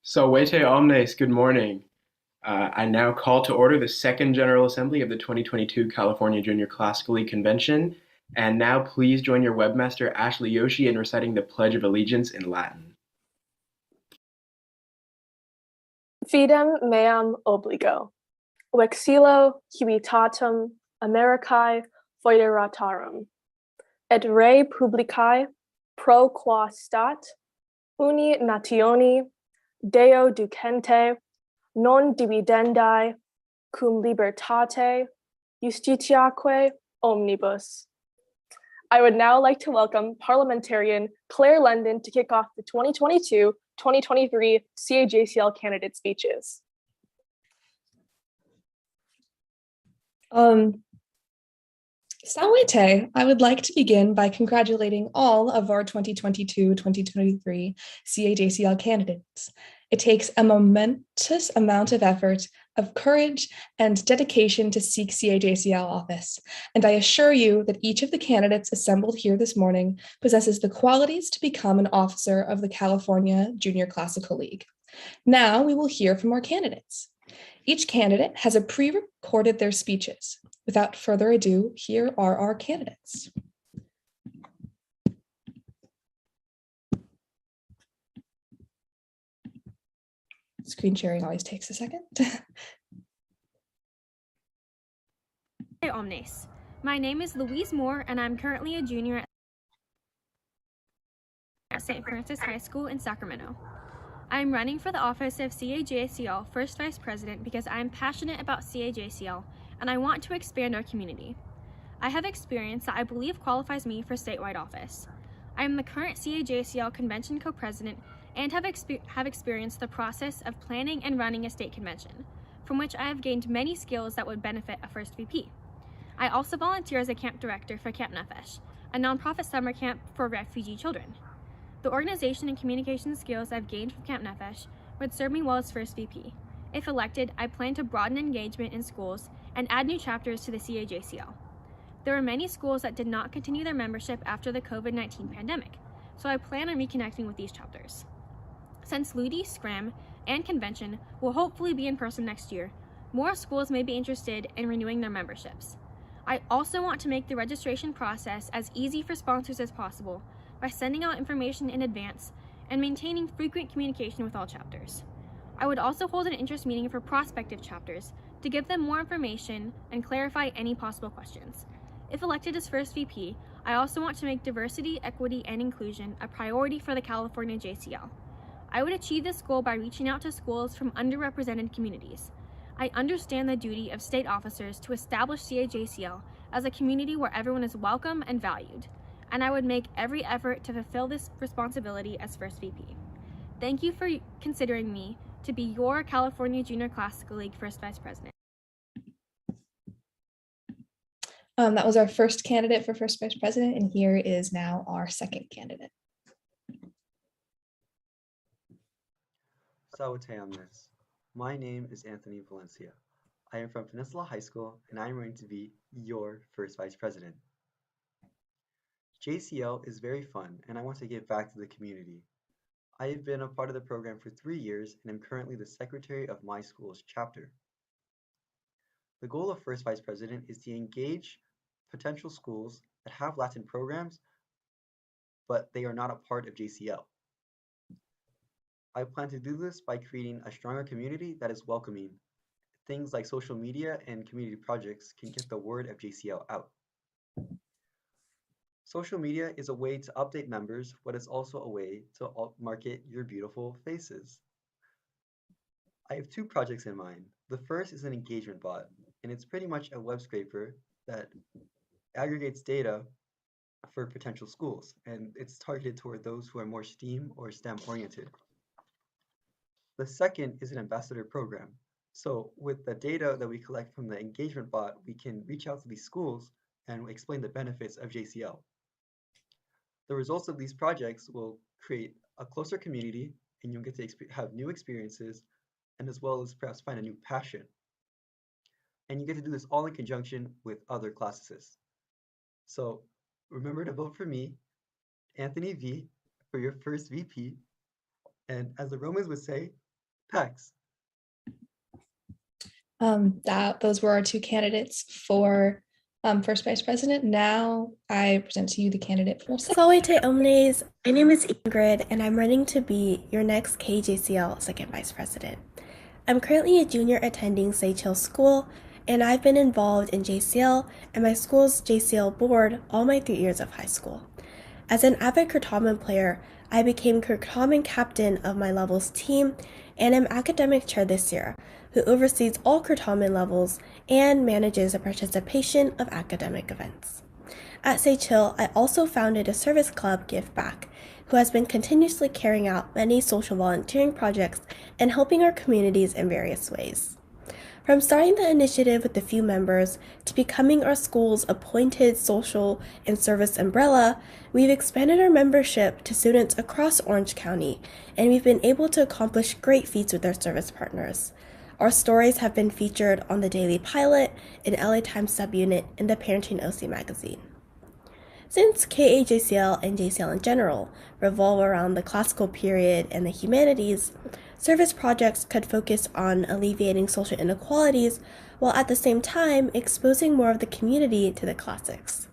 Salvete omnes, good morning. I now call to order the second General Assembly of the 2022 California Junior Classical League Convention. And now please join your webmaster Ashley Yoshi in reciting the Pledge of Allegiance in Latin. Fidem meam obligo, vexillo hubitatum Americae foederatarum, et rei publicae pro qua stat, uni nationi, Deo ducente, non dividendi, cum libertate, justitiaque omnibus. I would now like to welcome parliamentarian Claire London to kick off the 2022-2023 CAJCL candidate speeches. Salvete, I would like to begin by congratulating all of our 2022-2023 CAJCL candidates. It takes a momentous amount of effort, of courage, and dedication to seek CAJCL office, and I assure you that each of the candidates assembled here this morning possesses the qualities to become an officer of the California Junior Classical League. Now we will hear from our candidates. Each candidate has pre-recorded their speeches. Without further ado, here are our candidates. Screen sharing always takes a second. Hey Omnes. My name is Louise Moore and I'm currently a junior at St. Francis High School in Sacramento. I'm running for the office of CAJCL First Vice President because I'm passionate about CAJCL and I want to expand our community. I have experience that I believe qualifies me for statewide office. I am the current CAJCL Convention Co-President and have experienced the process of planning and running a state convention, from which I have gained many skills that would benefit a first VP. I also volunteer as a camp director for Camp Nefesh, a nonprofit summer camp for refugee children. The organization and communication skills I've gained from Camp Nefesh would serve me well as first VP. If elected, I plan to broaden engagement in schools and add new chapters to the CAJCL. There are many schools that did not continue their membership after the COVID-19 pandemic, so I plan on reconnecting with these chapters. Since Ludi, Scram, and Convention will hopefully be in person next year, more schools may be interested in renewing their memberships. I also want to make the registration process as easy for sponsors as possible by sending out information in advance and maintaining frequent communication with all chapters. I would also hold an interest meeting for prospective chapters to give them more information and clarify any possible questions. If elected as first VP, I also want to make diversity, equity, and inclusion a priority for the California JCL. I would achieve this goal by reaching out to schools from underrepresented communities. I understand the duty of state officers to establish CAJCL as a community where everyone is welcome and valued, and I would make every effort to fulfill this responsibility as first VP. Thank you for considering me to be your California Junior Classical League First Vice President. That was our first candidate for First Vice President, and here is now our second candidate. Salute omnes. My name is Anthony Valencia. I am from Peninsula High School, and I am going to be your First Vice President. JCL is very fun, and I want to give back to the community. I have been a part of the program for 3 years and am currently the secretary of my school's chapter. The goal of First Vice President is to engage potential schools that have Latin programs, but they are not a part of JCL. I plan to do this by creating a stronger community that is welcoming. Things like social media and community projects can get the word of JCL out. Social media is a way to update members, but it's also a way to market your beautiful faces. I have 2 projects in mind. The first is an engagement bot, and it's pretty much a web scraper that aggregates data for potential schools, and it's targeted toward those who are more STEAM or STEM oriented. The second is an ambassador program. So with the data that we collect from the engagement bot, we can reach out to these schools and explain the benefits of JCL. The results of these projects will create a closer community, and you'll get to have new experiences, and as well as perhaps find a new passion. And you get to do this all in conjunction with other classicists. So remember to vote for me, Anthony V, for your first VP. And as the Romans would say, Pax. Those were our two candidates for first vice president. Now I present to you the candidate for second. Salve omnes, my name is Ingrid and I'm running to be your next CAJCL second vice president. I'm currently a junior attending CAJCL school and I've been involved in JCL and my school's JCL board all my 3 years of high school. As an avid Kurtaman player, I became Kurtaman captain of my levels team and am academic chair this year, who oversees all Kurtaman levels and manages the participation of academic events. At CAJCL, I also founded a service club, Give Back, who has been continuously carrying out many social volunteering projects and helping our communities in various ways. From starting the initiative with a few members to becoming our school's appointed social and service umbrella, we've expanded our membership to students across Orange County, and we've been able to accomplish great feats with our service partners. Our stories have been featured on the Daily Pilot, an LA Times subunit, and the Parenting OC magazine. Since CAJCL and JCL in general revolve around the classical period and the humanities, service projects could focus on alleviating social inequalities while at the same time exposing more of the community to the classics.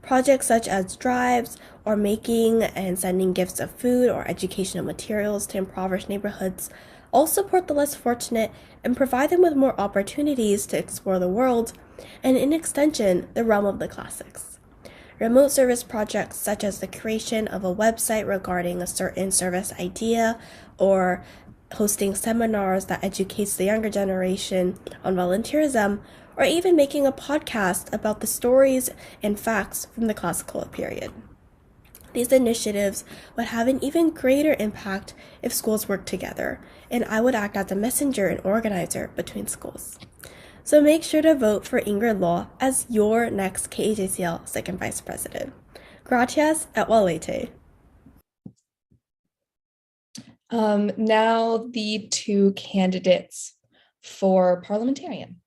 Projects such as drives or making and sending gifts of food or educational materials to impoverished neighborhoods all support the less fortunate and provide them with more opportunities to explore the world and, in extension, the realm of the classics. Remote service projects such as the creation of a website regarding a certain service idea or hosting seminars that educates the younger generation on volunteerism, or even making a podcast about the stories and facts from the classical period. These initiatives would have an even greater impact if schools worked together, and I would act as a messenger and organizer between schools. So make sure to vote for Ingrid Law as your next CAJCL second vice president. Gracias et valete. Now the two candidates for parliamentarian.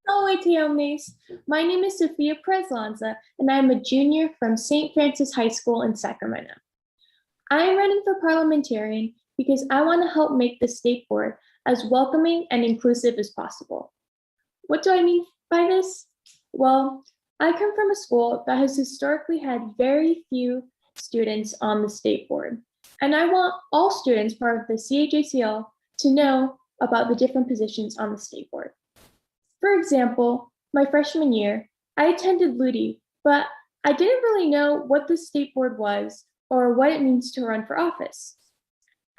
Hello, ATMs. My name is Sophia Preslanza, and I'm a junior from St. Francis High School in Sacramento. I am running for parliamentarian because I want to help make the state board as welcoming and inclusive as possible. What do I mean by this? Well, I come from a school that has historically had very few students on the state board, and I want all students part of the CAJCL to know about the different positions on the state board. For example, my freshman year, I attended Ludi, but I didn't really know what the state board was or what it means to run for office.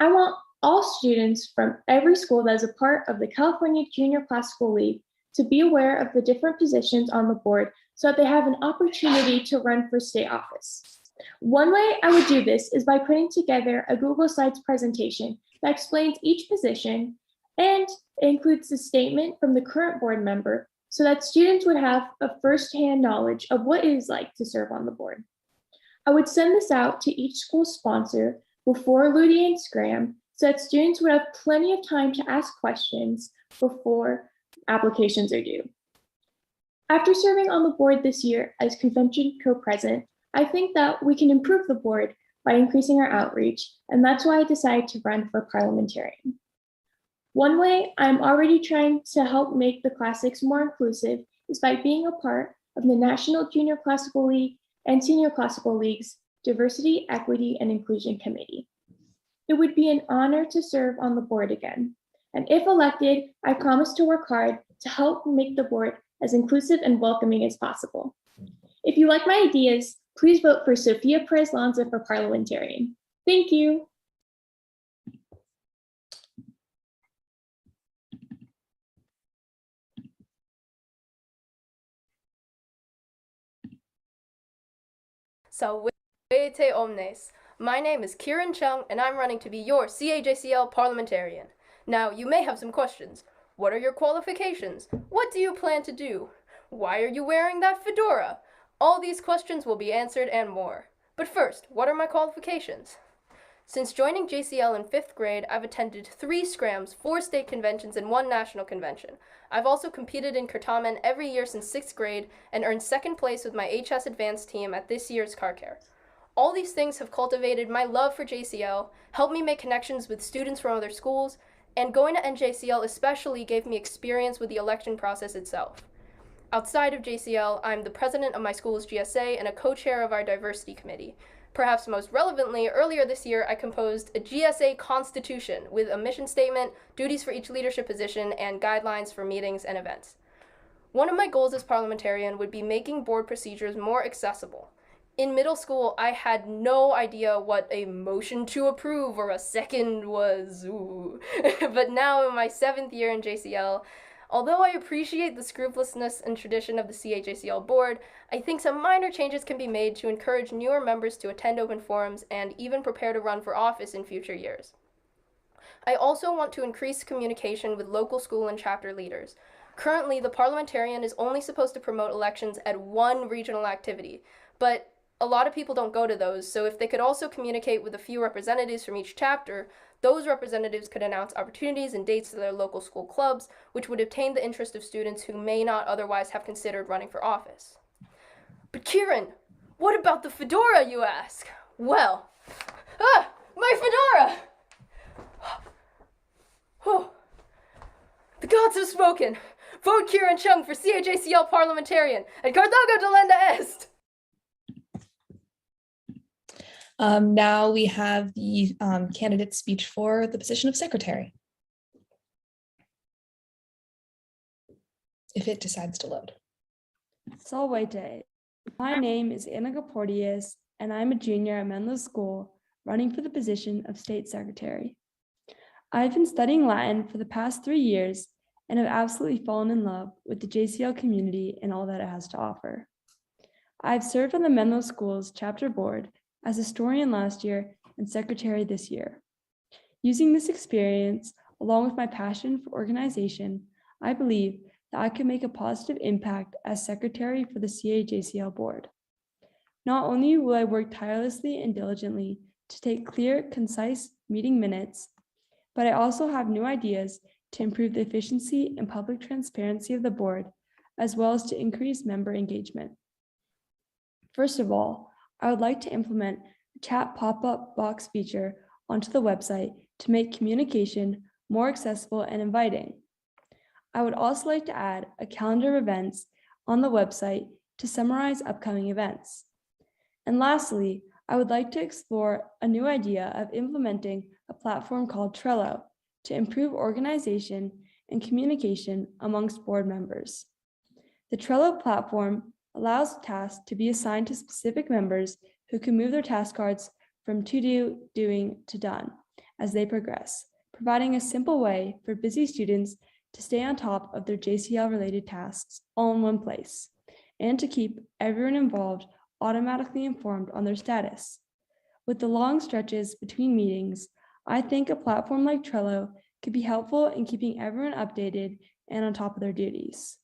I want all students from every school that is a part of the California Junior Classical League to be aware of the different positions on the board so that they have an opportunity to run for state office. One way I would do this is by putting together a Google Slides presentation that explains each position and includes a statement from the current board member so that students would have a firsthand knowledge of what it is like to serve on the board. I would send this out to each school sponsor before Ludi and Scram so that students would have plenty of time to ask questions before applications are due. After serving on the board this year as convention co-president, I think that we can improve the board by increasing our outreach, and that's why I decided to run for parliamentarian. One way I'm already trying to help make the classics more inclusive is by being a part of the National Junior Classical League and Senior Classical League's Diversity, Equity, and Inclusion Committee. It would be an honor to serve on the board again, and if elected, I promise to work hard to help make the board as inclusive and welcoming as possible. If you like my ideas, please vote for Sophia Perez-Lanza for parliamentarian. Thank you. Salve omnes. My name is Kieran Chung, and I'm running to be your CAJCL parliamentarian. Now, you may have some questions. What are your qualifications? What do you plan to do? Why are you wearing that fedora? All these questions will be answered and more. But first, what are my qualifications? Since joining JCL in 5th grade, I've attended 3 scrams, 4 state conventions, and 1 national convention. I've also competed in Kurtaman every year since 6th grade and earned 2nd place with my HS Advanced team at this year's car care. All these things have cultivated my love for JCL, helped me make connections with students from other schools, and going to NJCL especially gave me experience with the election process itself. Outside of JCL, I'm the president of my school's GSA and a co-chair of our diversity committee. Perhaps most relevantly, earlier this year, I composed a GSA constitution with a mission statement, duties for each leadership position, and guidelines for meetings and events. One of my goals as parliamentarian would be making board procedures more accessible. In middle school, I had no idea what a motion to approve or a second was, but now in my 7th year in JCL, although I appreciate the scrupulousness and tradition of the CAJCL board, I think some minor changes can be made to encourage newer members to attend open forums and even prepare to run for office in future years. I also want to increase communication with local school and chapter leaders. Currently, the parliamentarian is only supposed to promote elections at one regional activity, but a lot of people don't go to those, so if they could also communicate with a few representatives from each chapter, those representatives could announce opportunities and dates to their local school clubs, which would obtain the interest of students who may not otherwise have considered running for office. But Kieran, what about the fedora, you ask? Well, my fedora! Oh, the gods have spoken. Vote Kieran Chung for CAJCL parliamentarian at Carthago de Lenda Est. Now we have the candidate speech for the position of secretary. If it decides to load. Salwete. My name is Inigo Porteous, and I'm a junior at Menlo School, running for the position of state secretary. I've been studying Latin for the past 3 years and have absolutely fallen in love with the JCL community and all that it has to offer. I've served on the Menlo School's chapter board as historian last year and secretary this year. Using this experience, along with my passion for organization, I believe that I can make a positive impact as secretary for the CAJCL board. Not only will I work tirelessly and diligently to take clear, concise meeting minutes, but I also have new ideas to improve the efficiency and public transparency of the board, as well as to increase member engagement. First of all, I would like to implement a chat pop-up box feature onto the website to make communication more accessible and inviting. I would also like to add a calendar of events on the website to summarize upcoming events. And lastly, I would like to explore a new idea of implementing a platform called Trello to improve organization and communication amongst board members. The Trello platform allows tasks to be assigned to specific members who can move their task cards from to do, doing to done as they progress, providing a simple way for busy students to stay on top of their JCL related tasks all in one place, and to keep everyone involved automatically informed on their status. With the long stretches between meetings, I think a platform like Trello could be helpful in keeping everyone updated and on top of their duties.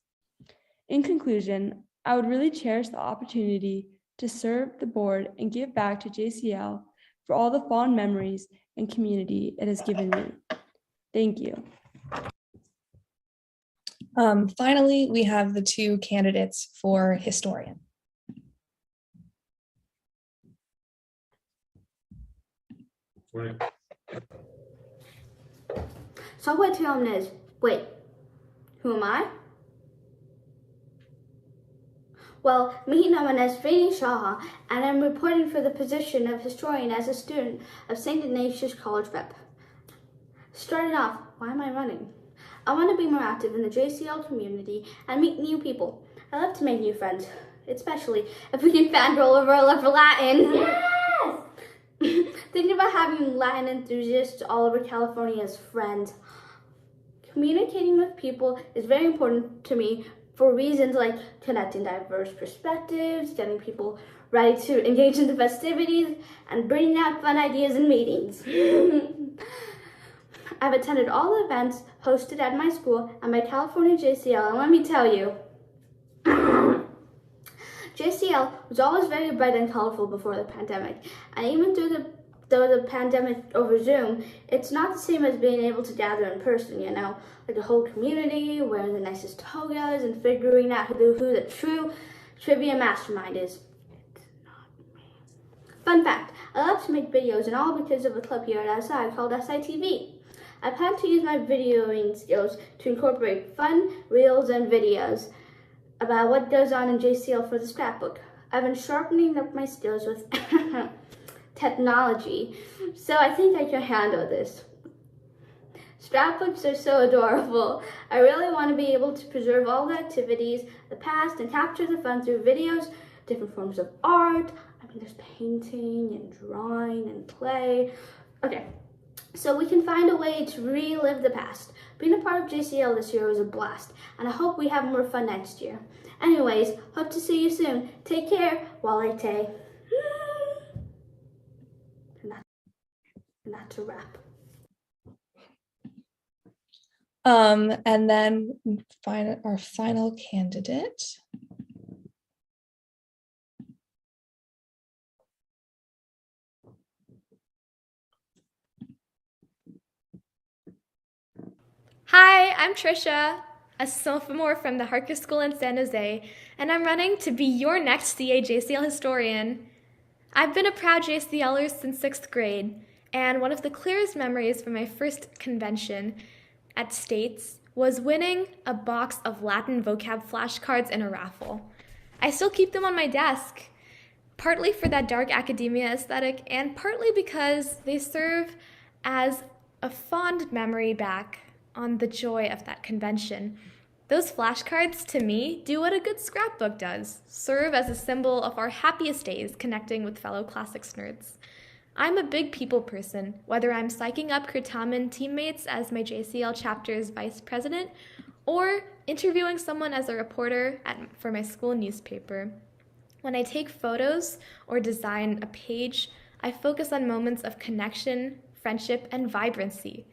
In conclusion, I would really cherish the opportunity to serve the board and give back to JCL for all the fond memories and community it has given me. Thank you. Finally, we have the two candidates for historian. Salwete omnes. Wait, who am I? Well, me known as Vinny Shaha, and I'm reporting for the position of historian as a student of St. Ignatius College Rep. Starting off, why am I running? I want to be more active in the JCL community and meet new people. I love to make new friends, especially if we can fangirl over our love for Latin. Yes! Thinking about having Latin enthusiasts all over California as friends. Communicating with people is very important to me for reasons like connecting diverse perspectives, getting people ready to engage in the festivities, and bringing out fun ideas in meetings. I've attended all the events hosted at my school and my California JCL, and let me tell you, JCL was always very bright and colorful before the pandemic, and even though the pandemic over Zoom, it's not the same as being able to gather in person, you know, like the whole community wearing the nicest togas and figuring out who the true trivia mastermind is. It's not me. Fun fact, I love to make videos, and all because of a club here at SI called SITV. I plan to use my videoing skills to incorporate fun reels and videos about what goes on in JCL for the scrapbook. I've been sharpening up my skills with technology, so I think I can handle this. Scrapbooks are so adorable. I really want to be able to preserve all the activities, the past, and capture the fun through videos, different forms of art. I mean, there's painting and drawing and play. Okay, so we can find a way to relive the past. Being a part of JCL this year was a blast, and I hope we have more fun next year. Anyways, hope to see you soon. Take care, Wale. And that's a wrap. And then our final candidate. Hi, I'm Trisha, a sophomore from the Harker School in San Jose, and I'm running to be your next CAJCL historian. I've been a proud JCLer since 6th grade, and one of the clearest memories from my first convention at States was winning a box of Latin vocab flashcards in a raffle. I still keep them on my desk, partly for that dark academia aesthetic, and partly because they serve as a fond memory back on the joy of that convention. Those flashcards, to me, do what a good scrapbook does, serve as a symbol of our happiest days connecting with fellow classics nerds. I'm a big people person, whether I'm psyching up Kurtaman teammates as my JCL chapter's vice president, or interviewing someone as a reporter for my school newspaper. When I take photos or design a page, I focus on moments of connection, friendship, and vibrancy.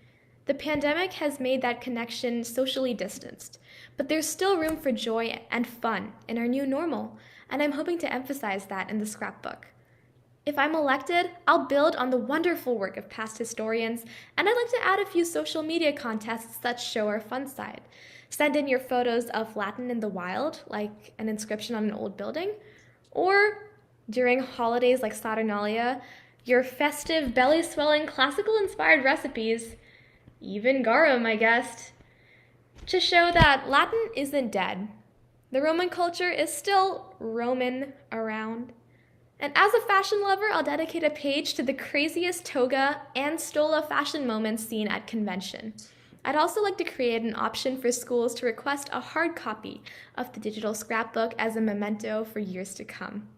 The pandemic has made that connection socially distanced, but there's still room for joy and fun in our new normal, and I'm hoping to emphasize that in the scrapbook. If I'm elected, I'll build on the wonderful work of past historians, and I'd like to add a few social media contests that show our fun side. Send in your photos of Latin in the wild, like an inscription on an old building, or during holidays like Saturnalia, your festive, belly-swelling, classical-inspired recipes, even garum, I guess, to show that Latin isn't dead. The Roman culture is still roaming around. And as a fashion lover, I'll dedicate a page to the craziest toga and stola fashion moments seen at convention. I'd also like to create an option for schools to request a hard copy of the digital scrapbook as a memento for years to come.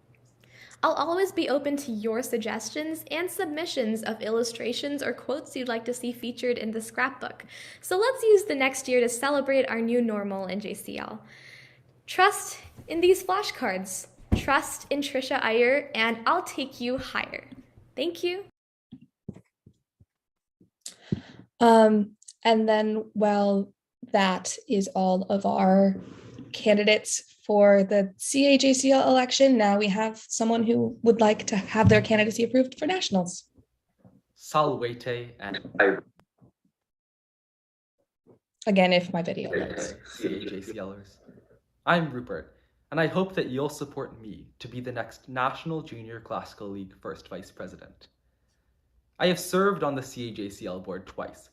I'll always be open to your suggestions and submissions of illustrations or quotes you'd like to see featured in the scrapbook. So let's use the next year to celebrate our new normal in JCL. Trust in these flashcards. Trust in Trisha Iyer, and I'll take you higher. Thank you. And then, well, that is all of our candidates for the CAJCL election. Now we have someone who would like to have their candidacy approved for nationals. Salwete and Again, if my video works. CAJCLers. I'm Rupert, and I hope that you'll support me to be the next National Junior Classical League first vice president. I have served on the CAJCL board twice,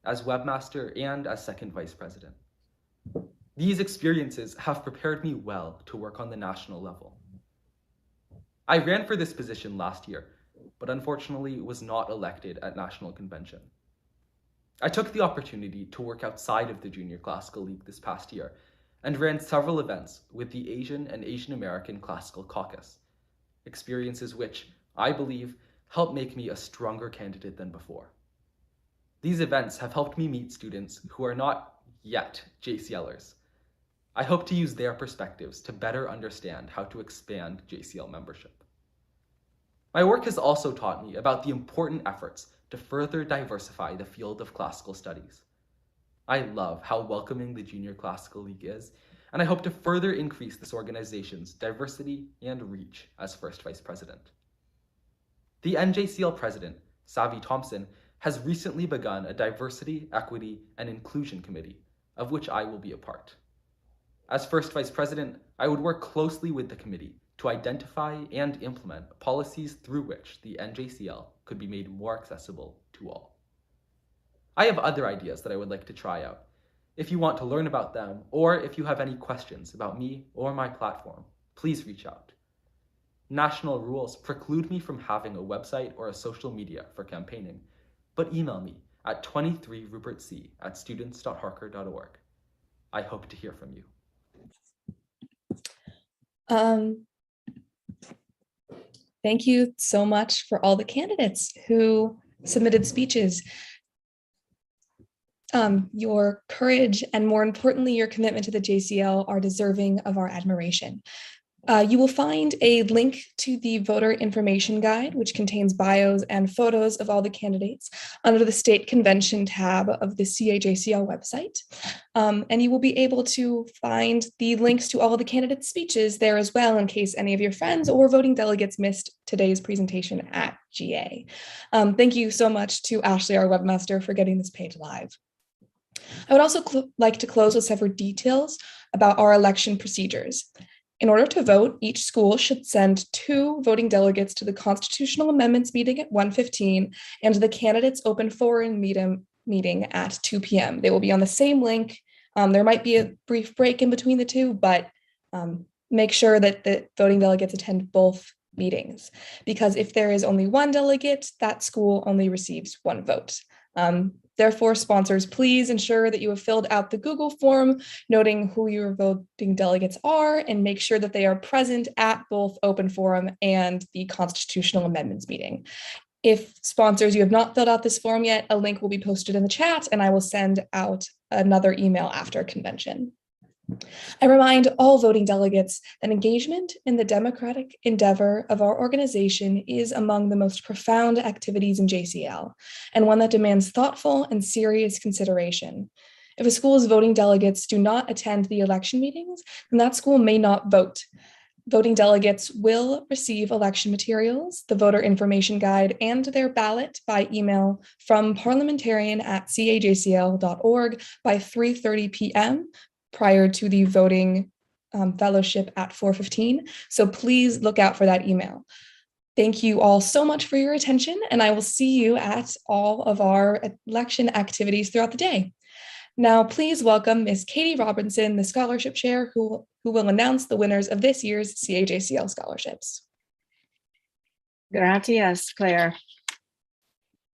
as webmaster and as second vice president. These experiences have prepared me well to work on the national level. I ran for this position last year, but unfortunately was not elected at National Convention. I took the opportunity to work outside of the Junior Classical League this past year and ran several events with the Asian and Asian American Classical Caucus, experiences which, I believe, helped make me a stronger candidate than before. These events have helped me meet students who are not yet JCLers. I hope to use their perspectives to better understand how to expand JCL membership. My work has also taught me about the important efforts to further diversify the field of classical studies. I love how welcoming the Junior Classical League is, and I hope to further increase this organization's diversity and reach as first vice president. The NJCL president, Savi Thompson, has recently begun a diversity, equity, and inclusion committee, of which I will be a part. As first vice president, I would work closely with the committee to identify and implement policies through which the NJCL could be made more accessible to all. I have other ideas that I would like to try out. If you want to learn about them, or if you have any questions about me or my platform, please reach out. National rules preclude me from having a website or a social media for campaigning, but email me at 23rupertc@students.harker.org. I hope to hear from you. Thank you so much for all the candidates who submitted speeches. Your courage and, more importantly, your commitment to the JCL are deserving of our admiration. You will find a link to the voter information guide, which contains bios and photos of all the candidates, under the State Convention tab of the CAJCL website. And you will be able to find the links to all of the candidates' speeches there as well, in case any of your friends or voting delegates missed today's presentation at GA. Thank you so much to Ashley, our webmaster, for getting this page live. I would also like to close with several details about our election procedures. In order to vote, each school should send 2 voting delegates to the Constitutional Amendments meeting at 1:15 and the candidates open forum meeting at 2 p.m. They will be on the same link. There might be a brief break in between the two, but make sure that the voting delegates attend both meetings, because if there is only one delegate, that school only receives 1 vote. Therefore, sponsors, please ensure that you have filled out the Google form noting who your voting delegates are, and make sure that they are present at both open forum and the Constitutional Amendments meeting. If sponsors, you have not filled out this form yet, a link will be posted in the chat, and I will send out another email after convention. I remind all voting delegates that engagement in the democratic endeavor of our organization is among the most profound activities in JCL, and one that demands thoughtful and serious consideration. If a school's voting delegates do not attend the election meetings, then that school may not vote. Voting delegates will receive election materials, the voter information guide, and their ballot by email from parliamentarian@cajcl.org by 3:30 p.m. prior to the voting fellowship at 4:15. So please look out for that email. Thank you all so much for your attention, and I will see you at all of our election activities throughout the day. Now, please welcome Ms. Katie Robinson, the scholarship chair, who will announce the winners of this year's CAJCL scholarships. Gracias, Claire.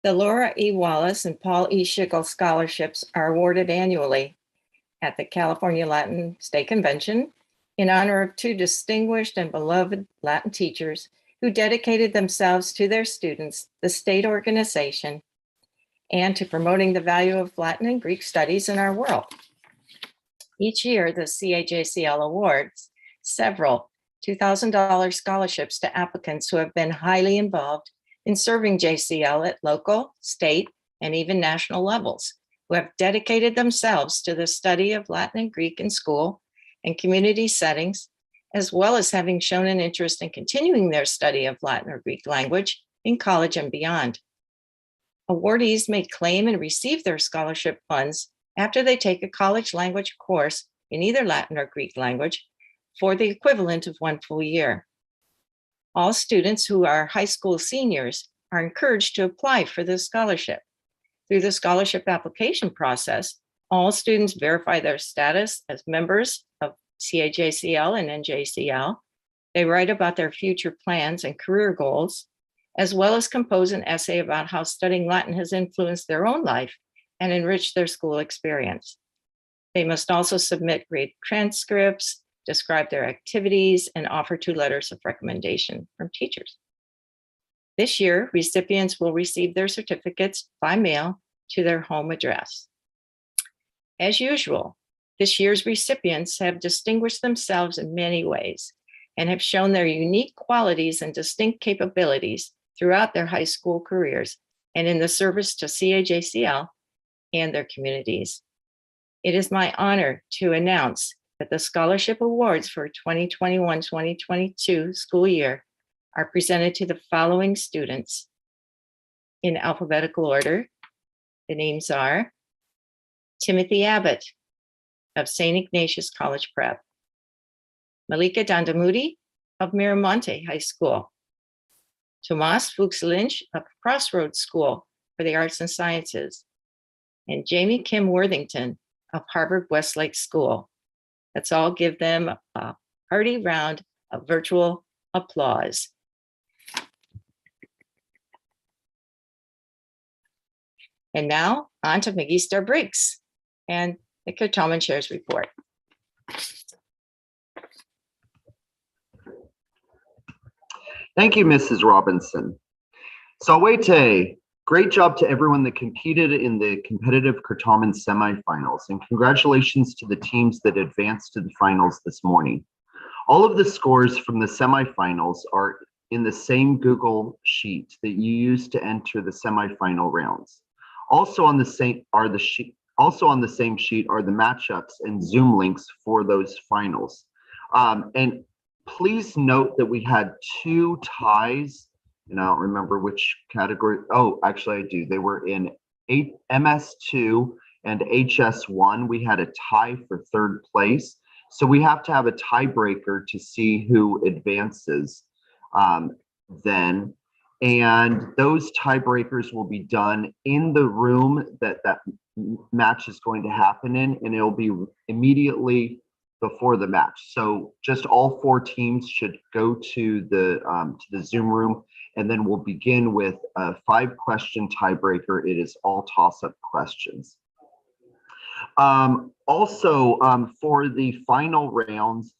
The Laura E. Wallace and Paul E. Schickel scholarships are awarded annually at the California Latin State Convention in honor of 2 distinguished and beloved Latin teachers who dedicated themselves to their students, the state organization, and to promoting the value of Latin and Greek studies in our world. Each year, the CAJCL awards several $2,000 scholarships to applicants who have been highly involved in serving JCL at local, state, and even national levels, who have dedicated themselves to the study of Latin and Greek in school and community settings, as well as having shown an interest in continuing their study of Latin or Greek language in college and beyond. Awardees may claim and receive their scholarship funds after they take a college language course in either Latin or Greek language for the equivalent of 1 full year. All students who are high school seniors are encouraged to apply for this scholarship. Through the scholarship application process, all students verify their status as members of CAJCL and NJCL. They write about their future plans and career goals, as well as compose an essay about how studying Latin has influenced their own life and enriched their school experience. They must also submit grade transcripts, describe their activities, and offer 2 letters of recommendation from teachers. This year, recipients will receive their certificates by mail to their home address. As usual, this year's recipients have distinguished themselves in many ways and have shown their unique qualities and distinct capabilities throughout their high school careers and in the service to CAJCL and their communities. It is my honor to announce that the scholarship awards for 2021-2022 school year are presented to the following students in alphabetical order. The names are Timothy Abbott of St. Ignatius College Prep, Malika Dandamudi of Miramonte High School. Tomas Fuchs Lynch of Crossroads School for the Arts and Sciences. And Jamie Kim Worthington of Harvard Westlake School. Let's all give them a hearty round of virtual applause. And now on to Magister Briggs and the Cotoman Chair's report. Thank you, Mrs. Robinson. Sawete, great job to everyone that competed in the competitive Cotoman semifinals, and congratulations to the teams that advanced to the finals this morning. All of the scores from the semifinals are in the same Google sheet that you used to enter the semifinal rounds. Also on the same sheet are the matchups and Zoom links for those finals. And please note that we had 2 ties, and I don't remember which category. Oh, actually I do. They were in MS2 and HS1. We had a tie for 3rd place. So we have to have a tiebreaker to see who advances then. And those tiebreakers will be done in the room that match is going to happen in, and it'll be immediately before the match. So just all 4 teams should go to the Zoom room, and then we'll begin with a 5-question tiebreaker. It is all toss-up questions. Also, for the final rounds,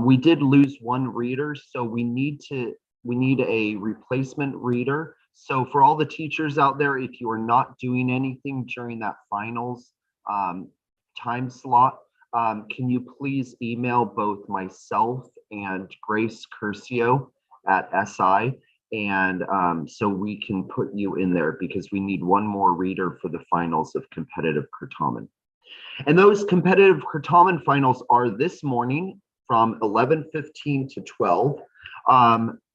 we did lose 1 reader, so we need a replacement reader. So for all the teachers out there, if you are not doing anything during that finals time slot, can you please email both myself and Grace Curcio at SI, and so we can put you in there, because we need 1 more reader for the finals of competitive Cotoman. And those competitive Cotoman finals are this morning from 11:15 to 12.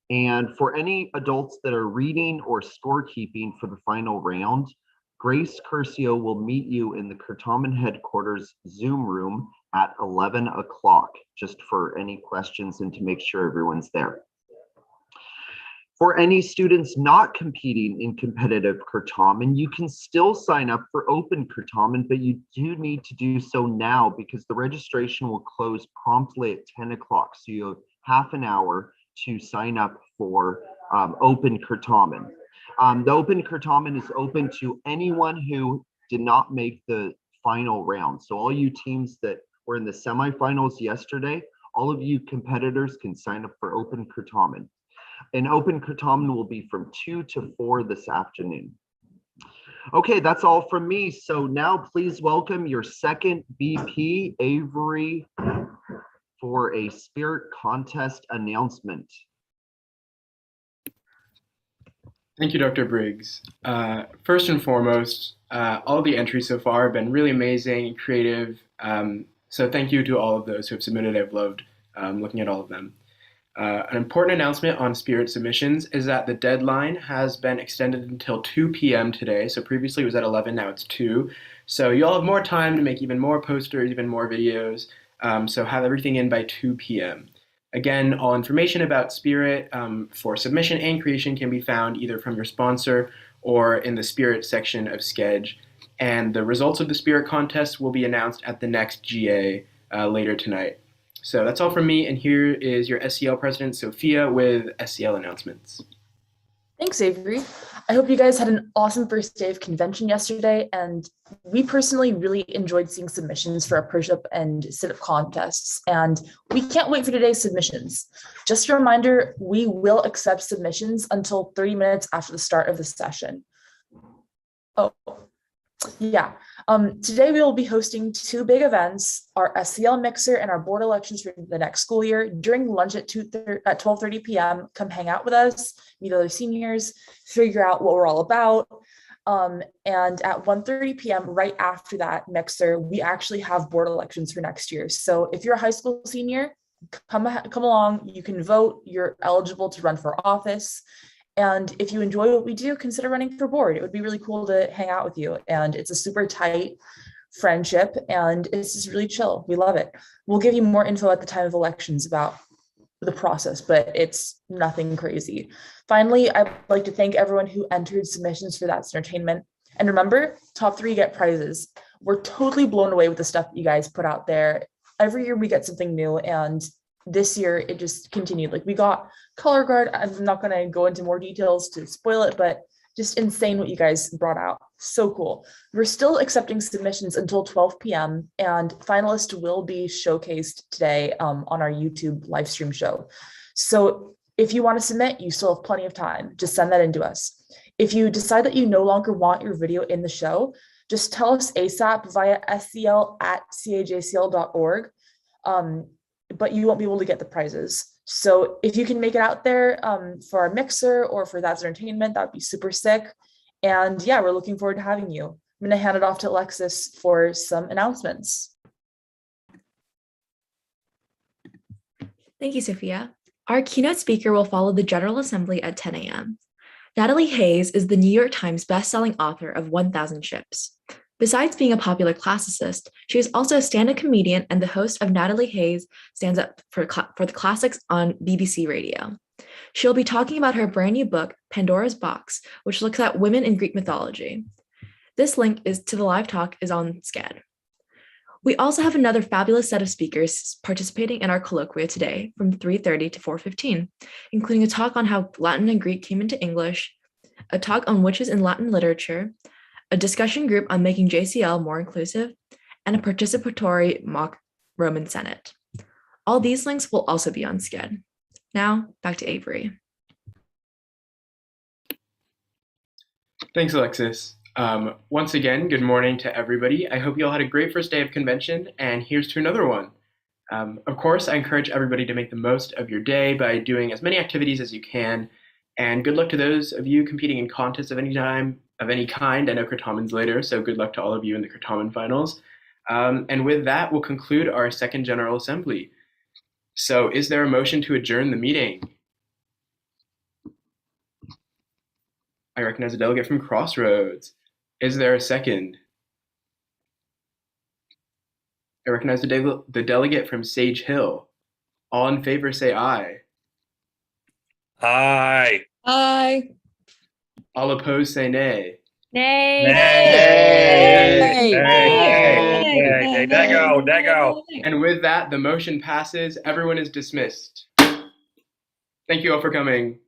And for any adults that are reading or scorekeeping for the final round, Grace Curcio will meet you in the Cotoman headquarters Zoom room at 11 o'clock, just for any questions and to make sure everyone's there. For any students not competing in competitive Cotoman, you can still sign up for open Cotoman, but you do need to do so now, because the registration will close promptly at 10 o'clock. So you have half an hour to sign up for open Cotoman. The open Cotoman is open to anyone who did not make the final round. So all you teams that were in the semifinals yesterday, all of you competitors can sign up for open Cotoman. And open Cotoman will be from 2 to 4 this afternoon. Okay, that's all from me. So now please welcome your second BP, Avery, for a spirit contest announcement. Thank you, Dr. Briggs. First and foremost, all the entries so far have been really amazing, creative. So thank you to all of those who have submitted. I've loved looking at all of them. An important announcement on spirit submissions is that the deadline has been extended until 2 p.m. today. So previously it was at 11, now it's 2. So you'll have more time to make even more posters, even more videos. So have everything in by 2 p.m. Again, all information about Spirit for submission and creation can be found either from your sponsor or in the Spirit section of Schedule. And the results of the Spirit contest will be announced at the next GA later tonight. So that's all from me, and here is your SCL President, Sophia, with SCL announcements. Thanks, Avery. I hope you guys had an awesome first day of convention yesterday, and we personally really enjoyed seeing submissions for our push-up and sit-up contests, and we can't wait for today's submissions. Just a reminder, we will accept submissions until 30 minutes after the start of the session. Oh, yeah. Today we will be hosting 2 big events, our SCL Mixer and our board elections for the next school year. During lunch at 12:30 p.m., come hang out with us, meet other seniors, figure out what we're all about. And at 1:30 p.m., right after that mixer, we actually have board elections for next year. So if you're a high school senior, come along, you can vote, you're eligible to run for office. And if you enjoy what we do, consider running for board. It would be really cool to hang out with you. And it's a super tight friendship, and it's just really chill. We love it. We'll give you more info at the time of elections about the process, but it's nothing crazy. Finally, I'd like to thank everyone who entered submissions for That's Entertainment. And remember, top 3 get prizes. We're totally blown away with the stuff you guys put out there. Every year we get something new, and this year it just continued. Like, we got color guard. I'm not going to go into more details to spoil it, but just insane what you guys brought out. So cool. We're still accepting submissions until 12 p.m. and finalists will be showcased today on our YouTube live stream show. So if you want to submit, you still have plenty of time. Just send that in to us. If you decide that you no longer want your video in the show, just tell us ASAP via scl@cajcl.org, but you won't be able to get the prizes. So if you can make it out there for our mixer or for That's Entertainment, that would be super sick. And yeah, we're looking forward to having you. I'm going to hand it off to Alexis for some announcements. Thank you, Sophia. Our keynote speaker will follow the General Assembly at 10 a.m. Natalie Hayes is the New York Times bestselling author of 1,000 Ships. Besides being a popular classicist, she is also a stand-up comedian and the host of Natalie Hayes Stands Up for the Classics on BBC Radio. She'll be talking about her brand new book, Pandora's Box, which looks at women in Greek mythology. This link to the live talk is on SCAD. We also have another fabulous set of speakers participating in our colloquia today from 3:30 to 4:15, including a talk on how Latin and Greek came into English, a talk on witches in Latin literature, a discussion group on making JCL more inclusive, and a participatory mock Roman Senate. All these links will also be on SCAD. Now, back to Avery. Thanks, Alexis. Once again, good morning to everybody. I hope you all had a great first day of convention, and here's to another one. Of course, I encourage everybody to make the most of your day by doing as many activities as you can, and good luck to those of you competing in contests of any kind. I know Kurtaman's later, so good luck to all of you in the Kurtaman finals. And with that, we'll conclude our second General Assembly. So is there a motion to adjourn the meeting? I recognize a delegate from Crossroads. Is there a second? I recognize the delegate from Sage Hill. All in favor say aye. Aye. Aye. All opposed say nay. Nay. Nay. Dago. And with that, the motion passes. Everyone is dismissed. Thank you all for coming.